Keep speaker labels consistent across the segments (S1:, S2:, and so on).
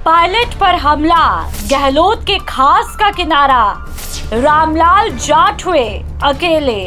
S1: Pilot पर हमला, गहलोत के खास का किनारा, रामलाल जाट हुए अकेले।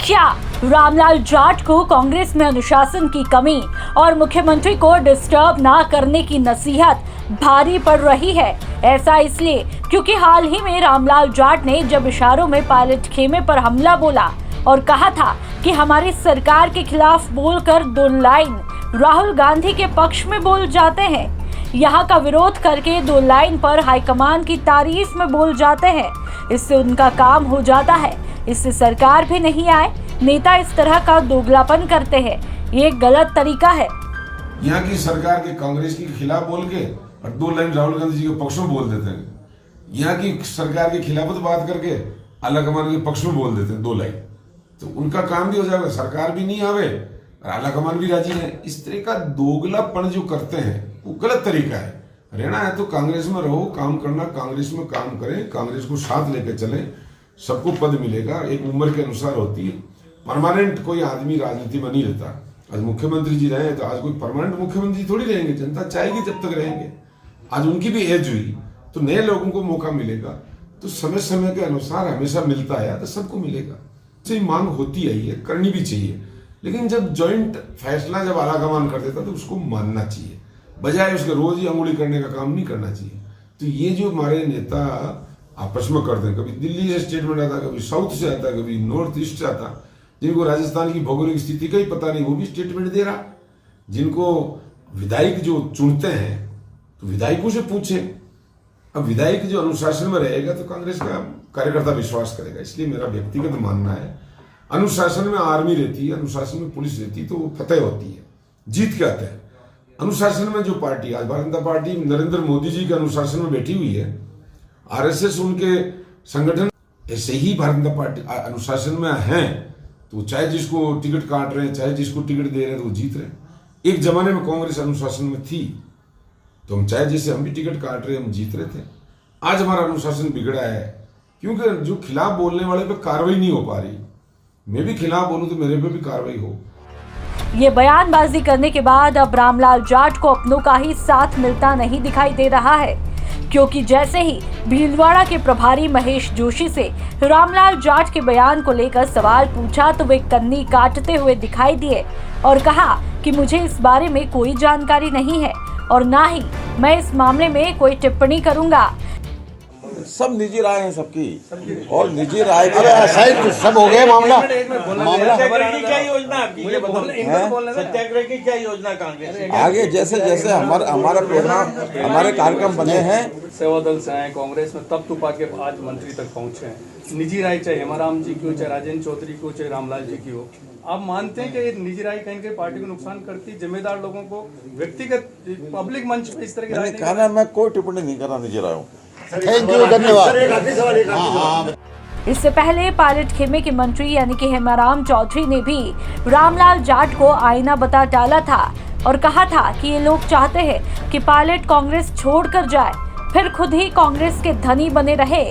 S1: क्या रामलाल जाट को कांग्रेस में अनुशासन की कमी और मुख्यमंत्री को डिस्टर्ब ना करने की नसीहत भारी पड़ रही है? ऐसा इसलिए क्योंकि हाल ही में रामलाल जाट ने जब इशारों में पायलट खेमे पर हमला बोला और कहा था कि हमारी सरकार के खिलाफ बोलकर 2 लाइन राहुल गांधी के पक्ष में बोल जाते हैं, यहाँ का विरोध करके 2 लाइन पर हाईकमान की तारीफ में बोल जाते हैं। इससे उनका काम हो जाता है, इससे सरकार भी नहीं आए। नेता इस तरह का दोगलापन करते हैं, ये गलत तरीका है।
S2: यहाँ की सरकार के कांग्रेस के खिलाफ बोल के और 2 लाइन राहुल गांधी जी के पक्ष में बोल देते हैं। यहाँ की सरकार के खिलाफ बात करके आला कमान के पक्ष में बोल देते हैं 2 लाइन, तो उनका काम भी हो जाएगा, सरकार भी नहीं आवे और आला कमान भी राजी है। इस तरह का दोगलापन जो करते हैं वो गलत तरीका है। रहना है तो कांग्रेस में रहो, काम करना, कांग्रेस में काम करें, कांग्रेस को साथ लेकर चले, सबको पद मिलेगा, एक उम्र के अनुसार होती है। परमानेंट कोई आदमी राजनीति में नहीं रहता। आज मुख्यमंत्री जी रहे तो आज कोई परमानेंट मुख्यमंत्री थोड़ी रहेंगे, जनता चाहेगी जब तक रहेंगे। आज उनकी भी एज हुई तो नए लोगों को मौका मिलेगा, तो समय समय के अनुसार हमेशा मिलता है तो सबको मिलेगा। सही मांग होती है, करनी भी चाहिए, लेकिन जब ज्वाइंट फैसला जब आलाकमान कर देता तो उसको मानना चाहिए, बजाय उसके रोज ही अंगुली करने का काम नहीं करना चाहिए। तो ये जो हमारे नेता आपस में करते हैं, कभी दिल्ली से स्टेटमेंट आता, कभी साउथ से आता, कभी नॉर्थ ईस्ट से आता, जिनको राजस्थान की भौगोलिक स्थिति का ही पता नहीं वो भी स्टेटमेंट दे रहा। जिनको विधायक जो चुनते हैं तो विधायकों से पूछे। अब विधायक जो अनुशासन में रहेगा तो कांग्रेस का कार्यकर्ता विश्वास करेगा। इसलिए मेरा व्यक्तिगत मानना है, अनुशासन में आर्मी रहती है, अनुशासन में पुलिस रहती है तो वो फतेह होती है, जीत के आते हैं। अनुशासन में जो पार्टी, आज भारतीय जनता पार्टी नरेंद्र मोदी जी के अनुशासन में बैठी हुई है, आरएसएस उनके संगठन ऐसे ही भारतीय जनता पार्टी अनुशासन में है, तो चाहे जिसको टिकट काट रहे हैं, चाहे जिसको टिकट दे रहे हैं तो वो जीत रहे हैं। एक जमाने में कांग्रेस अनुशासन में थी तो हम चाहे जैसे हम भी टिकट काट रहे, हम जीत रहे थे। आज हमारा अनुशासन बिगड़ा है क्योंकि जो खिलाफ बोलने वाले पे कार्रवाई नहीं हो पा रही। मैं भी खिलाफ बोलूं तो मेरे पे भी कार्रवाई हो।
S1: ये बयानबाजी करने के बाद अब रामलाल जाट को अपनों का ही साथ मिलता नहीं दिखाई दे रहा है, क्योंकि जैसे ही भीलवाड़ा के प्रभारी महेश जोशी से रामलाल जाट के बयान को लेकर सवाल पूछा तो वे कन्नी काटते हुए दिखाई दिए और कहा कि मुझे इस बारे में कोई जानकारी नहीं है और ना ही मैं इस मामले में कोई टिप्पणी करूंगा।
S3: सब निजी राय है सबकी, और निजी राय के सब हो गए। मामला
S4: सत्याग्रह की क्या योजना आपकी? सत्याग्रह की क्या योजना कांग्रेस
S3: आगे जैसे जैसे हमारा प्रोग्राम, हमारे कार्यक्रम बने हैं।
S5: सेवा दल से आए कांग्रेस में, तब तुपा के आज मंत्री तक पहुंचे हैं। निजी राय चाहे हेमाराम जी की हो, चाहे राजेंद्र चौधरी की हो, चाहे रामलाल जी की हो, आप मानते हैं कि ये निजी राय कहीं कहीं पार्टी को नुकसान करती है? जिम्मेदार लोगों को व्यक्तिगत पब्लिक मंच पे इस तरह की राय
S3: कहा ना, मैं कोई टिप्पणी नहीं करना निजी रायों।
S4: थैंक यू, धन्यवाद।
S1: इससे पहले पायलट खेमे के मंत्री यानी कि हेमाराम चौधरी ने भी रामलाल जाट को आईना बता डाला था और कहा था कि ये लोग चाहते हैं कि पायलट कांग्रेस छोड़कर जाए, फिर खुद ही कांग्रेस के धनी बने रहे।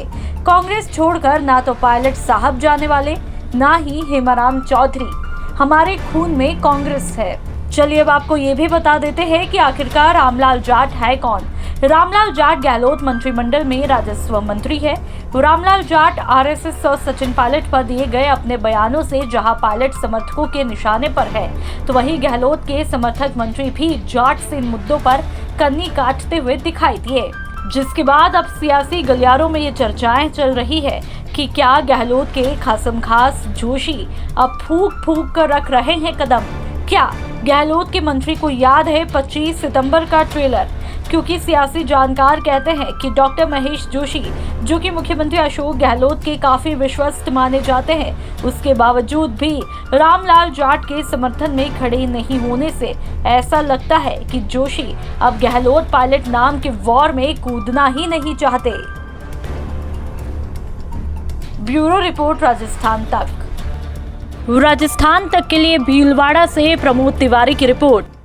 S1: कांग्रेस छोड़कर ना तो पायलट साहब जाने वाले, ना ही हेमाराम चौधरी। हमारे खून में कांग्रेस है। चलिए अब आपको ये भी बता देते हैं कि आखिरकार रामलाल जाट है कौन। रामलाल जाट गहलोत मंत्रिमंडल में राजस्व मंत्री है। रामलाल जाट आरएसएस और सचिन पायलट पर दिए गए अपने बयानों से जहां पायलट समर्थकों के निशाने पर है, तो वहीं गहलोत के समर्थक मंत्री भी जाट से इन मुद्दों पर कन्नी काटते हुए दिखाई दिए, जिसके बाद अब सियासी गलियारों में ये चर्चाएं चल रही है कि क्या गहलोत के खासमखास जोशी अब फूंक फूंक कर रख रहे हैं कदम। क्या गहलोत के मंत्री को याद है 25 सितंबर का ट्रेलर? क्योंकि सियासी जानकार कहते हैं कि डॉक्टर महेश जोशी, जो कि मुख्यमंत्री अशोक गहलोत के काफी विश्वस्त माने जाते हैं, उसके बावजूद भी रामलाल जाट के समर्थन में खड़े नहीं होने से ऐसा लगता है कि जोशी अब गहलोत पायलट नाम के वॉर में कूदना ही नहीं चाहते। ब्यूरो रिपोर्ट राजस्थान तक। राजस्थान तक के लिए भीलवाड़ा से प्रमोद तिवारी की रिपोर्ट।